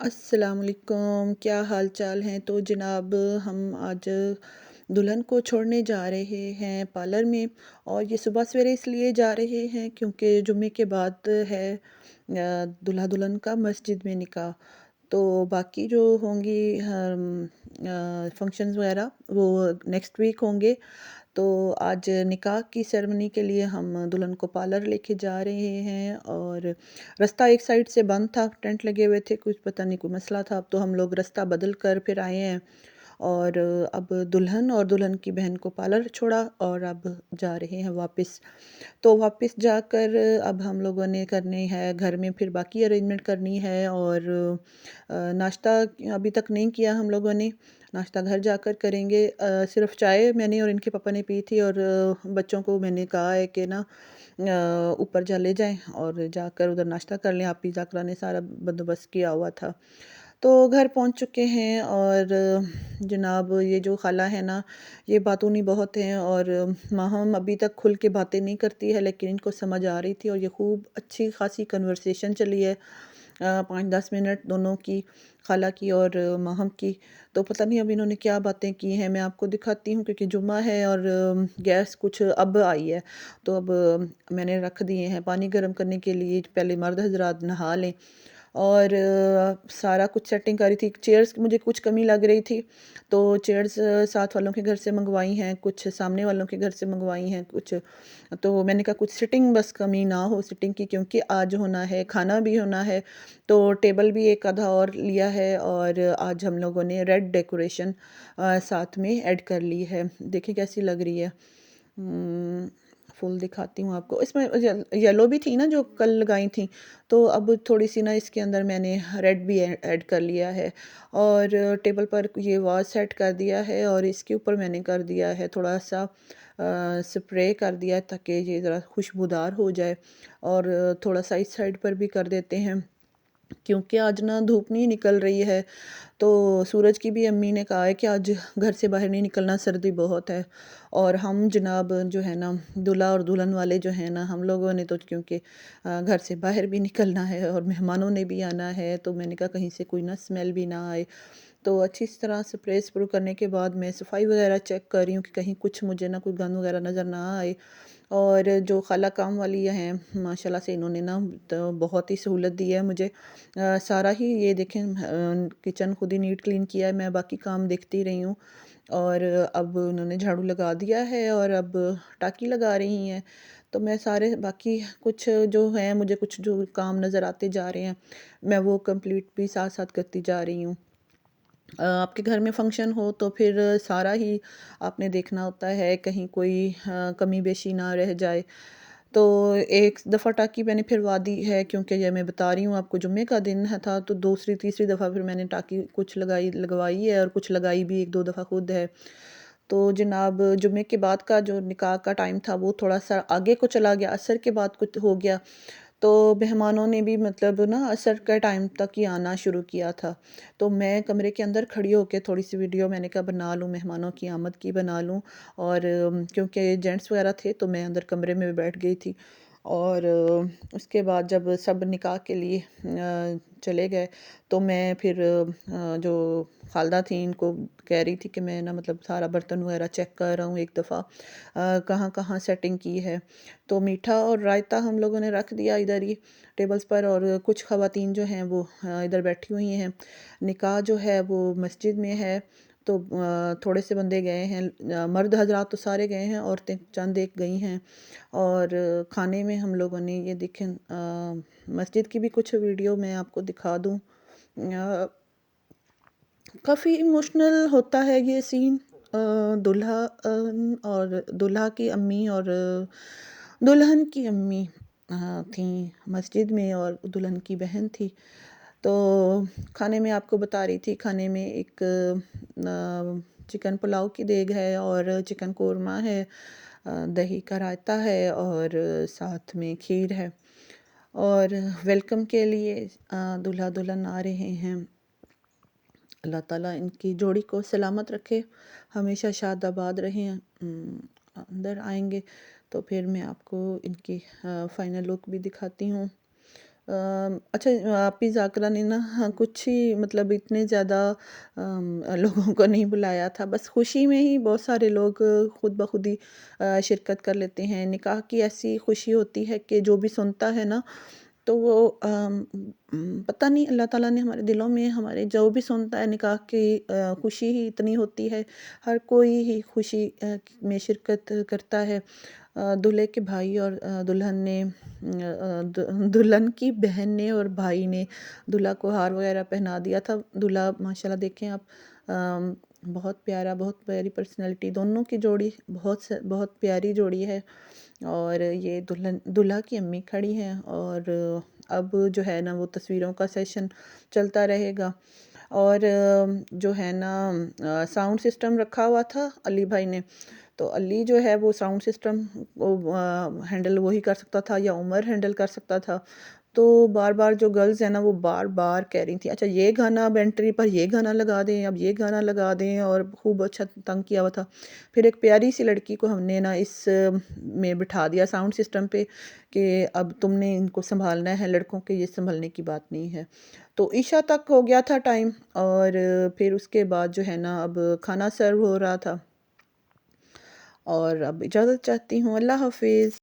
अस्सलामुअलैकुम, क्या हाल चाल हैं। तो जनाब, हम आज दुल्हन को छोड़ने जा रहे हैं पार्लर में। और ये सुबह सवेरे इसलिए जा रहे हैं क्योंकि जुम्मे के बाद है दूल्हा दुल्हन का मस्जिद में निकाह। तो बाकी जो होंगी फंक्शंस वगैरह वो नेक्स्ट वीक होंगे। तो आज निकाह की सेरेमनी के लिए हम दुल्हन को पार्लर लेके जा रहे हैं। और रास्ता एक साइड से बंद था, टेंट लगे हुए थे, कुछ पता नहीं कोई मसला था। अब तो हम लोग रास्ता बदल कर फिर आए हैं। और अब दुल्हन और दुल्हन की बहन को पार्लर छोड़ा और अब जा रहे हैं वापस। तो वापस जाकर अब हम लोगों ने करनी है घर में, फिर बाकी अरेंजमेंट करनी है। और नाश्ता अभी तक नहीं किया हम लोगों ने, नाश्ता घर जाकर करेंगे। सिर्फ चाय मैंने और इनके पापा ने पी थी। और बच्चों को मैंने कहा है कि ना ऊपर जा ले जाएं और जाकर उधर नाश्ता कर लें। आप पिज़्ज़ा कराने सारा बंदोबस्त किया हुआ था। तो घर पहुंच चुके हैं। और जनाब, ये जो खाला है ना, ये बातूनी बहुत हैं। और माहम अभी तक खुल के बातें नहीं करती है, लेकिन इनको समझ आ रही थी और ये खूब अच्छी खासी कन्वर्सेशन चली है। 5-10 मिनट दोनों की, खाला की और माहम की। तो पता नहीं अब इन्होंने क्या बातें की हैं, मैं आपको दिखाती हूँ क्योंकि जुम्मा है और गैस कुछ अब आई है। तो अब मैंने रख दिए हैं पानी गर्म करने के लिए, पहले मर्द हजरात नहा लें। और सारा कुछ सेटिंग करी थी। चेयर्स की मुझे कुछ कमी लग रही थी, तो चेयर्स साथ वालों के घर से मंगवाई हैं, कुछ सामने वालों के घर से मंगवाई हैं कुछ। तो मैंने कहा कुछ सिटिंग बस कमी ना हो सिटिंग की, क्योंकि आज होना है, खाना भी होना है। तो टेबल भी एक आधा और लिया है। और आज हम लोगों ने रेड डेकोरेशन साथ में ऐड कर ली है। देखिए कैसी लग रही है। फुल दिखाती हूँ आपको। इसमें येलो भी थी ना जो कल लगाई थी, तो अब थोड़ी सी ना इसके अंदर मैंने रेड भी ऐड कर लिया है। और टेबल पर ये वाज सेट कर दिया है और इसके ऊपर मैंने कर दिया है थोड़ा सा स्प्रे कर दिया है ताकि ये ज़रा खुशबूदार हो जाए। और थोड़ा सा इस साइड पर भी कर देते हैं क्योंकि आज ना धूप नहीं निकल रही है। तो सूरज की भी अम्मी ने कहा है कि आज घर से बाहर नहीं निकलना, सर्दी बहुत है। और हम जनाब जो है ना, दूल्हा और दुल्हन वाले जो है ना, हम लोगों ने तो क्योंकि घर से बाहर भी निकलना है और मेहमानों ने भी आना है, तो मैंने कहा कहीं से कोई ना स्मेल भी ना आए। तो अच्छी तरह स्प्रे स्प्रू करने के बाद मैं सफाई वगैरह चेक कर रही हूँ कि कहीं कुछ मुझे ना कोई गंद वगैरह नज़र ना आए। और जो खाला काम वाली हैं माशाल्लाह से, इन्होंने ना तो बहुत ही सहूलत दी है मुझे। सारा ही ये देखें, किचन खुद ही नीट क्लीन किया है, मैं बाकी काम देखती रही हूँ। और अब उन्होंने झाड़ू लगा दिया है और अब टाँकी लगा रही हैं। तो मैं सारे बाकी कुछ जो हैं, मुझे कुछ जो काम नज़र आते जा रहे हैं, मैं वो कंप्लीट भी साथ साथ करती जा रही हूँ। आपके घर में फंक्शन हो तो फिर सारा ही आपने देखना होता है, कहीं कोई कमी बेशी ना रह जाए। तो एक दफ़ा टाँकी मैंने फिरवा दी है क्योंकि ये मैं बता रही हूँ आपको, जुम्मे का दिन है था, तो दूसरी तीसरी दफ़ा फिर मैंने टाँकी कुछ लगवाई है और कुछ लगाई भी 1-2 दफ़ा खुद है। तो जनाब, जुम्मे के बाद का जो निकाह का टाइम था वो थोड़ा-सा आगे को चला गया, असर के बाद कुछ हो गया। तो मेहमानों ने भी मतलब ना असर के टाइम तक ही आना शुरू किया था। तो मैं कमरे के अंदर खड़ी होके थोड़ी-सी वीडियो मैंने कहा बना लूँ, मेहमानों की आमद की बना लूँ। और क्योंकि जेंट्स वगैरह थे तो मैं अंदर कमरे में बैठ गई थी। और उसके बाद जब सब निकाह के लिए चले गए, तो मैं फिर जो खालदा थी इनको कह रही थी कि मैं ना मतलब सारा बर्तन वगैरह चेक कर रहा हूँ एक दफ़ा, कहाँ कहाँ सेटिंग की है। तो मीठा और रायता हम लोगों ने रख दिया इधर ही टेबल्स पर, और कुछ ख़वातीन जो हैं वो इधर बैठी हुई हैं। निकाह जो है वो मस्जिद में है। तो थोड़े से बंदे गए हैं, मर्द हजरात तो सारे गए हैं, औरतें चंद एक गई हैं। और खाने में हम लोगों ने ये देखें, मस्जिद की भी कुछ वीडियो मैं आपको दिखा दूँ। काफ़ी इमोशनल होता है ये सीन। दूल्हा और दूल्हा की अम्मी और दुल्हन की अम्मी थी मस्जिद में और दुल्हन की बहन थी। तो खाने में आपको बता रही थी, खाने में एक चिकन पुलाव की देग है और चिकन कोरमा है, दही का रायता है और साथ में खीर है। और वेलकम के लिए दूल्हा दुल्हन आ रहे हैं। अल्लाह ताला इनकी जोड़ी को सलामत रखे, हमेशा शाद आबाद रहें। अंदर आएंगे तो फिर मैं आपको इनकी फ़ाइनल लुक भी दिखाती हूँ। अच्छा, आपी ज़ाकरा ने ना, हाँ, कुछ ही मतलब इतने ज़्यादा लोगों को नहीं बुलाया था। बस खुशी में ही बहुत सारे लोग खुद ब खुद ही शिरकत कर लेते हैं। निकाह की ऐसी खुशी होती है कि जो भी सुनता है ना, तो वो पता नहीं अल्लाह ताला ने हमारे दिलों में, हमारे जो भी सुनता है निकाह की खुशी ही इतनी होती है। हर कोई ही खुशी में शिरकत करता है। दूल्हे के भाई और दुल्हन ने दुल्हन की बहन ने और भाई ने दूल्हा को हार वगैरह पहना दिया था। दूल्हा माशाल्लाह देखें आप, बहुत प्यारा, बहुत प्यारी पर्सनैलिटी, दोनों की जोड़ी बहुत प्यारी जोड़ी है। और ये दुल्हन दूल्हा की अम्मी खड़ी हैं, और अब जो है ना वो तस्वीरों का सेशन चलता रहेगा। और जो है ना, साउंड सिस्टम रखा हुआ था अली भाई ने, तो अली जो है वो साउंड सिस्टम वो हैंडल वही कर सकता था या उमर हैंडल कर सकता था। तो बार-बार जो गर्ल्स हैं ना, वो बार-बार कह रही थी, अच्छा ये गाना अब एंट्री पर ये गाना लगा दें, अब ये गाना लगा दें, और खूब अच्छा तंग किया हुआ था। फिर एक प्यारी सी लड़की को हमने ना इस में बिठा दिया साउंड सिस्टम पे, कि अब तुमने इनको सँभालना है, लड़कों के ये सँभलने की बात नहीं है। तो इशा तक हो गया था टाइम, और फिर उसके बाद जो है ना अब खाना सर्व हो रहा था, और अब इजाज़त चाहती हूँ। अल्लाह हाफ़िज़।